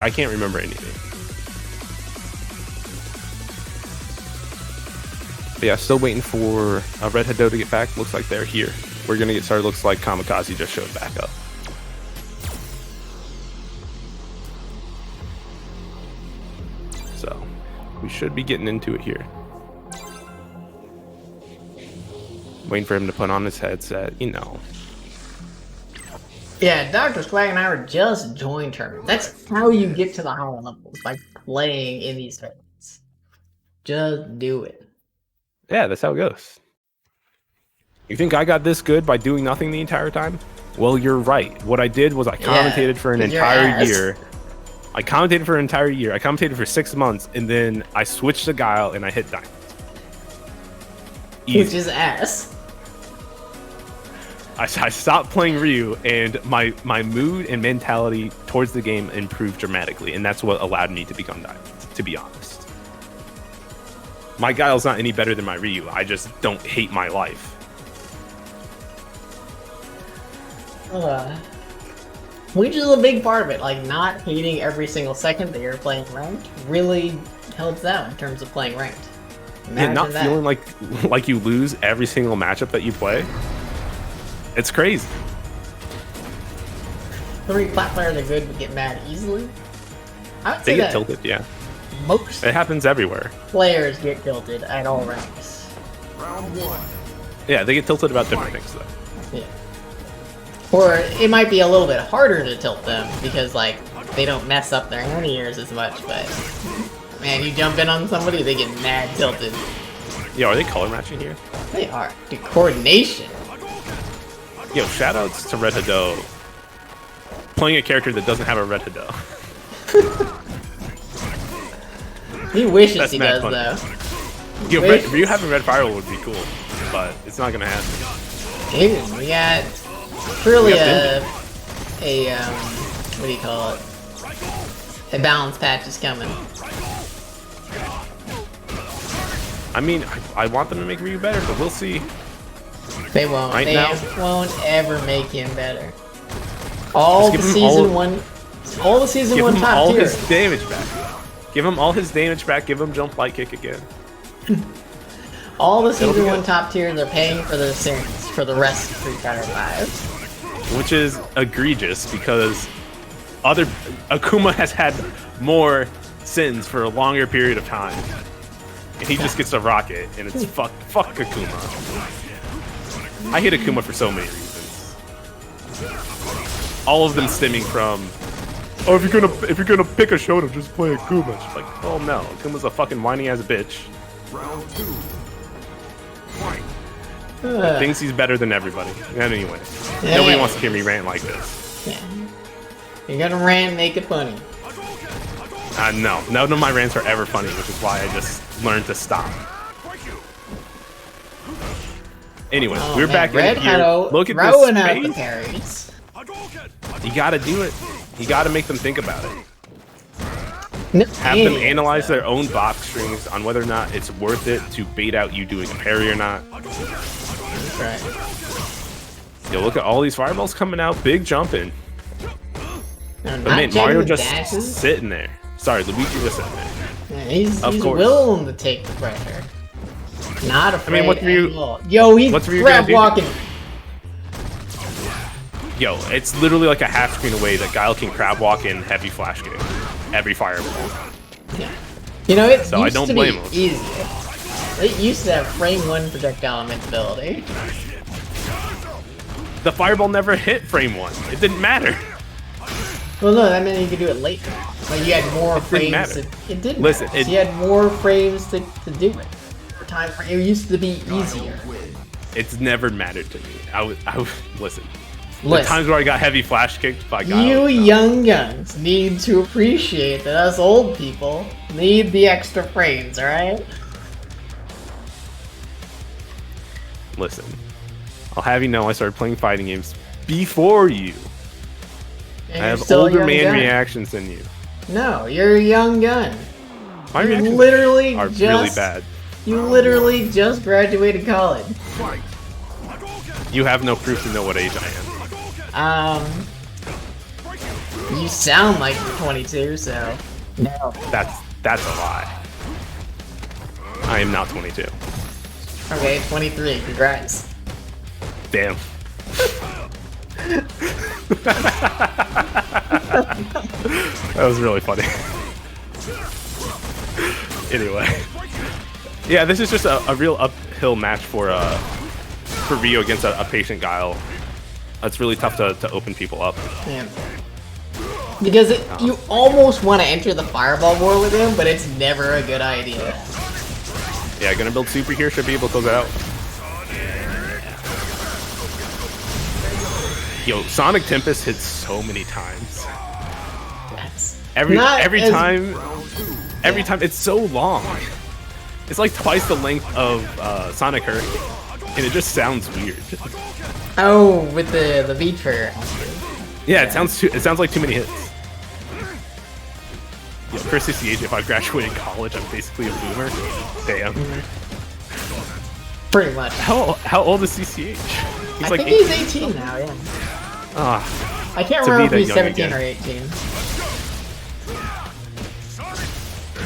I can't remember anything. But yeah, still waiting for RedHado to get back. Looks like they're here. We're gonna get started. Looks like Kamikaze just showed back up. So we should be getting into it here. Waiting for him to put on his headset, you know. Yeah, Dr. Swag and I were just joined tournaments. That's how you get to the higher levels, by playing in these tournaments. Just do it. Yeah, that's how it goes. You think I got this good by doing nothing the entire time? Well, you're right. What I did was I commentated for an entire year. I commentated for an entire year. I commentated for 6 months, and then I switched to Guile and I hit Diamond. Which is ass. I stopped playing Ryu, and my mood and mentality towards the game improved dramatically, and that's what allowed me to become Diamond, to be honest. My Guile's not any better than my Ryu. I just don't hate my life. Which is a big part of it. Like, not hating every single second that you're playing ranked really helps out in terms of playing ranked. And not feeling like you lose every single matchup that you play. It's crazy. 3 plat players are good but get mad easily. I would They say get tilted, yeah. Most It happens everywhere. players get tilted at all ranks. Round 1. Yeah, they get tilted about different things, though. Yeah. Or it might be a little bit harder to tilt them because, like, they don't mess up their anti-airs as much, but man, you jump in on somebody, they get mad tilted. Yo, are they color matching here? They are. Dude, coordination. Yo, shoutouts to RedHado playing a character that doesn't have a RedHado. He wishes That's he mad does, funny. though. Yo, Ryu having Red Firewall would be cool, but it's not gonna happen. Dude, we got truly what do you call it? A balance patch is coming. I mean, I want them to make Ryu better, but we'll see. They won't. Right they now? won't ever make him better. All the season one top all tiers. his damage back. Give him all his damage back. Give him jump light kick again. All the season 1 top tiers are paying for their sins for the rest of Street Fighter 5. Which is egregious because Akuma has had more sins for a longer period of time. And he just gets a rocket, and it's fuck Akuma. I hate Akuma for so many reasons. All of them stemming from, oh, if you're gonna pick a Shoto, just play Akuma. It's like, oh no, Akuma's a fucking whiny ass bitch. Round 2. Fight. Thinks he's better than everybody. Anyway, Yeah. nobody wants to hear me rant like this. Yeah. You gotta rant, make it funny. No, none of my rants are ever funny, which is why I just learned to stop. Anyway, Oh, we're man, back in here. RedHado Look at throwing this out the space. parries. You gotta do it. You gotta make them think about it. No, Have them idiots, analyze though. their own box strings on whether or not it's worth it to bait out you doing a parry or not. That's right. Yo, look at all these fireballs coming out. Big jumping. No, But not man, jamming Mario the just dashes. sitting there. Sorry, Luigi just sitting there. Yeah, he's Of course. willing to take the pressure. Not afraid what's Ryu- at all. Yo, he's what's Ryu gonna grab do? walking. Yo, it's literally like a half screen away that Guile can crab walk in heavy flash kick every fireball. Yeah. You know, it So I used don't to blame be him. easier. It used to have frame 1 projectile invincibility. The fireball never hit frame 1. It didn't matter. Well, no, that meant you could do it later. Like, you had more It didn't frames. matter. It didn't Listen, matter. So you had more frames to do it. For time, it used to be easier. It's never mattered to me. I would listen. The Listen, times where I got heavy flash kicked by Guile. you no. young guns need to appreciate that us old people need the extra frames, alright? Listen, I'll have you know I started playing fighting games before you. And I you're have still a older young man gun. reactions than you. No, you're a young gun. My You reactions literally are just really bad. You literally just graduated college. Fight. You have no proof to know what age I am. You sound like you're 22, so no. That's a lie. I am not 22. Okay, 23. Congrats. Damn. That was really funny. Anyway, yeah, this is just a real uphill match for Rio against a patient Guile. It's really tough to open people up. Yeah. Because you almost want to enter the fireball war with him, but it's never a good idea. Yeah, gonna build super here, should be able to close it out. Yo, Sonic Tempest hits so many times. That's Every not as- time it's so long. It's like twice the length of Sonic Hurricane, and it just sounds weird. Oh, with the V trigger. Yeah, it sounds like too many hits. Yo, Chris CCH, if I graduated college, I'm basically a boomer. Damn. Pretty much. How old is CCH? He's I like think he's 18 now, yeah. I can't To remember be if he's that young 17 again. or 18.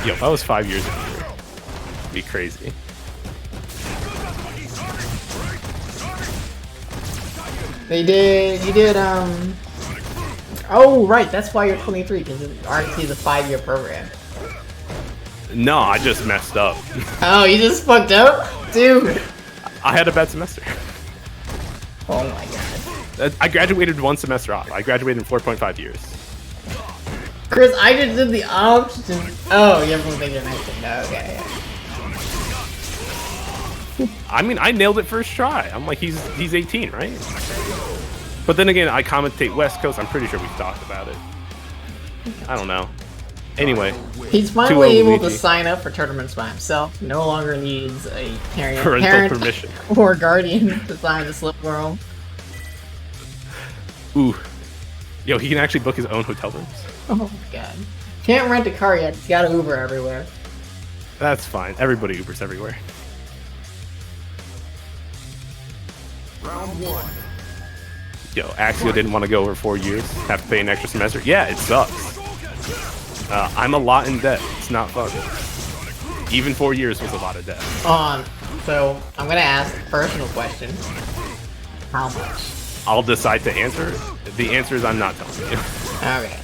Yo, that was 5 years ago. Be crazy. You did, oh, right, that's why you're 23, because RT is a 5-year program. No, I just messed up. Oh, you just fucked up? Dude! I had a bad semester. Oh my god. I graduated one semester off. I graduated in 4.5 years. Chris, I just did the option. Oh, you haven't made your next one. No, okay. I mean, I nailed it first try. I'm like, he's 18, right? But then again, I commentate West Coast. I'm pretty sure we've talked about it. I don't know. Anyway. He's finally able to Luigi. sign up for tournaments by himself. No longer needs a Parental parent permission. or guardian to sign the slip world. Ooh. Yo, he can actually book his own hotel rooms. Oh my god. Can't rent a car yet. He's got an Uber everywhere. That's fine. Everybody Ubers everywhere. Round 1. Yo, Axio didn't want to go over 4 years. Have to pay an extra semester. Yeah, it sucks. I'm a lot in debt. It's not fun. Even 4 years was a lot of debt. So I'm gonna ask a personal question. How much? I'll decide to answer. The answer is I'm not telling you. Okay.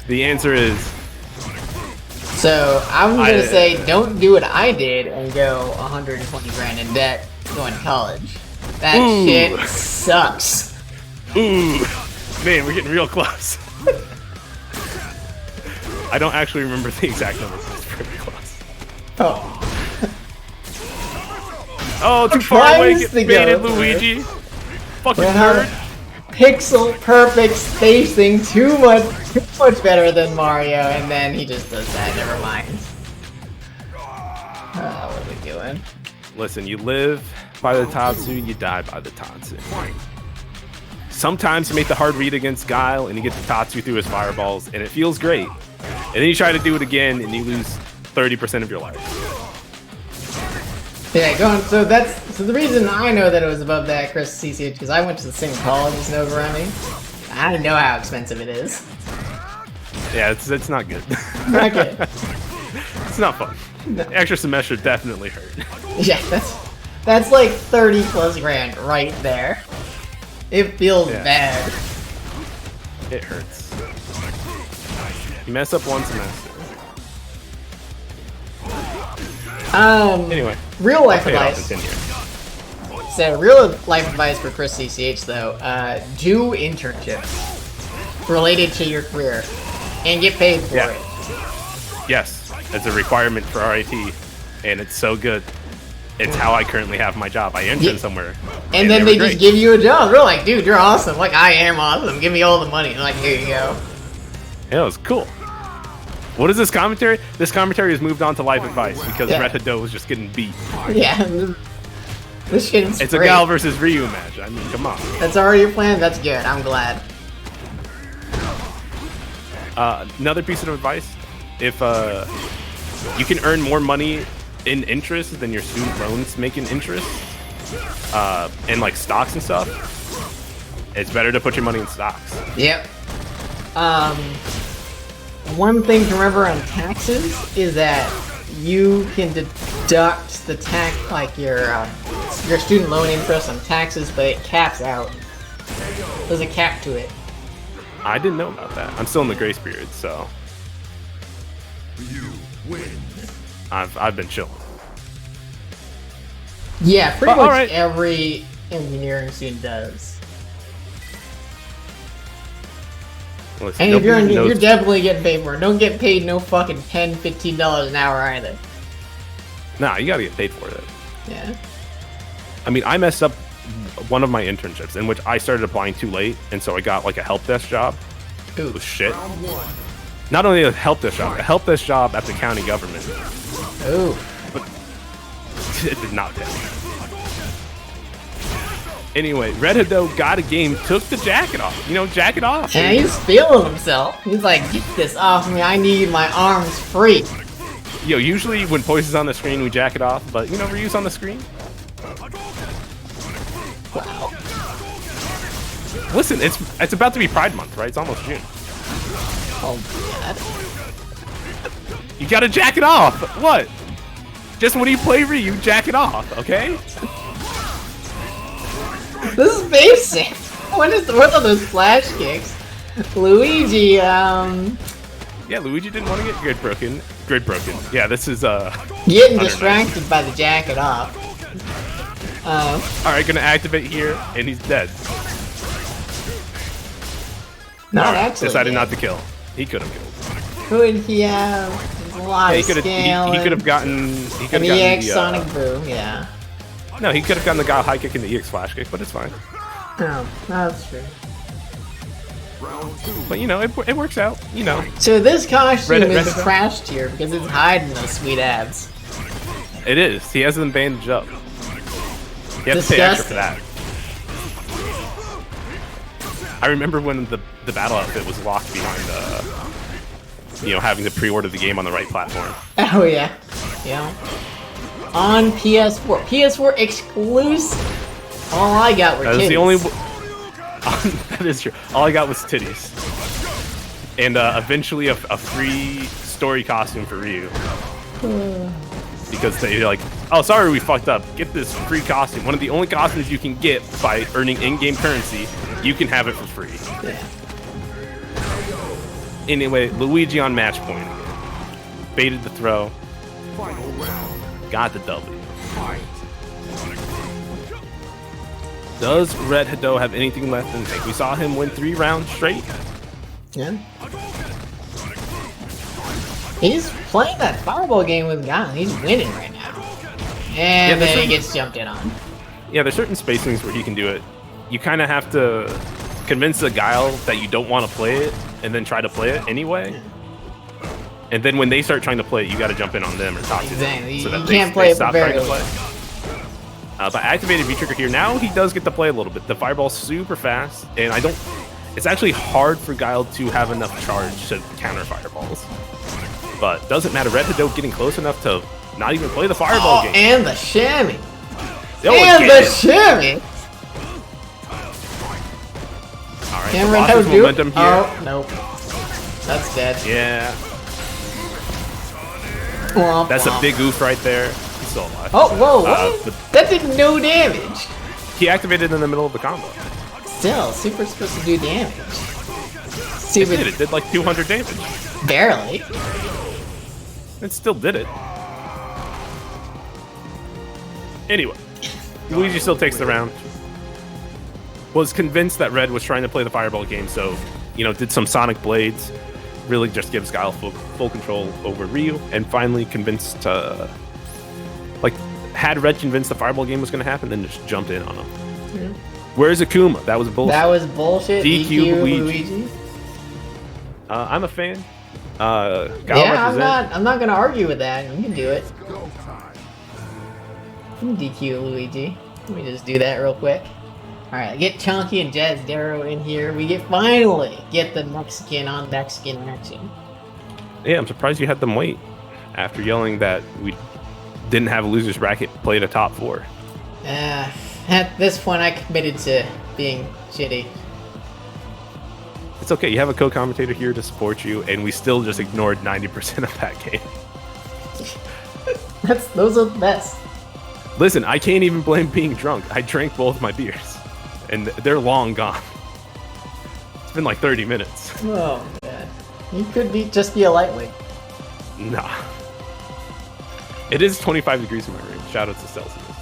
The answer is So I'm gonna say don't do what I did and go 120 grand in debt going to college. That Ooh. shit sucks. ooh, man, we're getting real close. I don't actually remember the exact number, but it's pretty close. Oh. Oh, too far away. Tries Get to baited, go for it. Luigi. Fucking Well, nerd. Pixel perfect spacing, too much better than Mario, and then he just does that. Never mind. What are we doing? Listen, you live by the Tatsu, you die by the Tatsu. Sometimes you make the hard read against Guile, and you get the Tatsu through his fireballs, and it feels great. And then you try to do it again, and you lose 30% of your life. Yeah, going. So the reason I know that it was above that Chris CCH because I went to the same college as Nova Running. I know how expensive it is. Yeah, it's not good. Okay. It's not fun. Extra semester definitely hurt. Yeah, that's like 30 plus grand right there. It feels Yeah. bad. It hurts. You mess up one semester. Anyway, Real life pay it off advice. in 10 years. So, real life advice for Chris CCH though, do internships related to your career and get paid for Yeah. it. Yes, it's a requirement for RIT, and it's so good. It's how I currently have my job. I intern somewhere. And then were they just great. give you a job. They're like, dude, you're awesome. Like, I am awesome. Give me all the money. Like, here you go. Yeah, it was cool. What is this commentary? This commentary has moved on to life advice because Yeah. RedHado was just getting beat. Yeah. This shit is It's a great. Guile versus Ryu match. I mean, come on. That's already your plan? That's good. I'm glad. Another piece of advice: if you can earn more money in interest than your student loans make in interest, and like stocks and stuff, it's better to put your money in stocks. Yep. One thing to remember on taxes is that you can deduct the tax, like your student loan interest on taxes, but it caps out. There's a cap to it. I didn't know about that. I'm still in the grace period, so You win. I've been chilling. Yeah, pretty But, much alright. every engineering student does. Listen, And if you're nobody knows- you're definitely getting paid for it. Don't get paid no fucking $10, $15 an hour either. Nah, you gotta get paid for it. Yeah. I mean, I messed up one of my internships in which I started applying too late, and so I got like a help desk job. Ooh. It was shit. Round one. Not only a help desk job at the county government. Ooh. It did not pay. Anyway, RedHado got a game, took the jacket off. You know, jacket off. And he's feeling himself. He's like, get this off me. I need my arms free. Yo, usually when Poise is on the screen, we jack it off, but you know, Ryu's on the screen. Wow. Listen, it's about to be Pride Month, right? It's almost June. Oh god. You gotta jack it off. What? Just when you play Ryu, jack it off, okay? This is basic. What are those flash kicks? Luigi, Yeah, Luigi didn't want to get grid broken. Yeah, this is getting Under distracted by the jacket off. All right, gonna activate here, and he's dead. Not All right, actually. decided dead. not to kill. He could have killed. Could he have? There's a lot Yeah, of he could have gotten. He could an have EX gotten Sonic Boom, yeah. No, he could have gotten the guy high kick and the EX flash kick, but it's fine. No, that's true. Round two. But you know, it works out. You know, So this costume Reddit- is Reddit- trash tier because it's hiding those sweet abs. it is. He has them bandaged up. You have to pay extra for that. I remember when the battle outfit was locked behind, you know, having to pre-order the game on the right platform. Oh yeah, yeah. On PS4, PS4 exclusive. All I got were That was titties. the only. That is true. All I got was titties, and eventually a free story costume for Ryu. Because they like, oh sorry, we fucked up. Get this free costume. One of the only costumes you can get by earning in-game currency. You can have it for free. Yeah. Anyway, Luigi on match point. Baited the throw. Final round. Got the W. Fight. Does RedHado have anything left in the tank? We saw him win 3 rounds straight. Yeah. He's playing that fireball game with Guile. He's winning right now. And there's then he some- gets jumped in on. Yeah, there's certain spacings where he can do it. You kind of have to convince the Guile that you don't want to play it, and then try to play it anyway. And then when they start trying to play it, you got to jump in on them or talk to Exactly. them. You that can't play it stop very trying to well. play. But I activated V-Trigger here. Now he does get to play a little bit. The fireball's super fast, and I don't... It's actually hard for Guile to have enough charge to counter fireballs. But doesn't matter. RedHado getting close enough to not even play the fireball Oh, game. and the shimmy. Oh, And get the it. shimmy. All right, Can so RedHado lost his do it? momentum here. Oh, nope. That's dead. Yeah, Womp that's a womp. big oof right there. He's still alive. Oh, whoa, what? But That did no damage. he activated in the middle of the combo. Still, super's supposed to do damage. It Super, did. It did like 200 damage. barely. It still did it. Anyway, Luigi still takes the round. Was convinced that Red was trying to play the fireball game, so, you know, did some Sonic Blades. Really just gives Guile full control over Ryu, and finally convinced, like, had Red convinced the fireball game was going to happen, then just jumped in on him. Yeah. Where's Akuma? That was bullshit. That was bullshit. DQ DQ Luigi. I'm a fan. Guile Yeah, represent. I'm not gonna argue with that. You can do it. Go time. You can DQ Luigi. Let me just do that real quick. Alright, get Chunky and Jazz Darrow in here. We finally get the Mexican on Mexican action. Yeah, I'm surprised you had them wait after yelling that we didn't have a loser's bracket played a top 4. At this point, I committed to being shitty. It's okay. You have a co-commentator here to support you, and we still just ignored 90% of that game. Those are the best. Listen, I can't even blame being drunk. I drank both my beers, and they're long gone. It's been like 30 minutes. Oh god, you could just be a lightweight. Nah. It is 25 degrees in my room. Shout out to Celsius.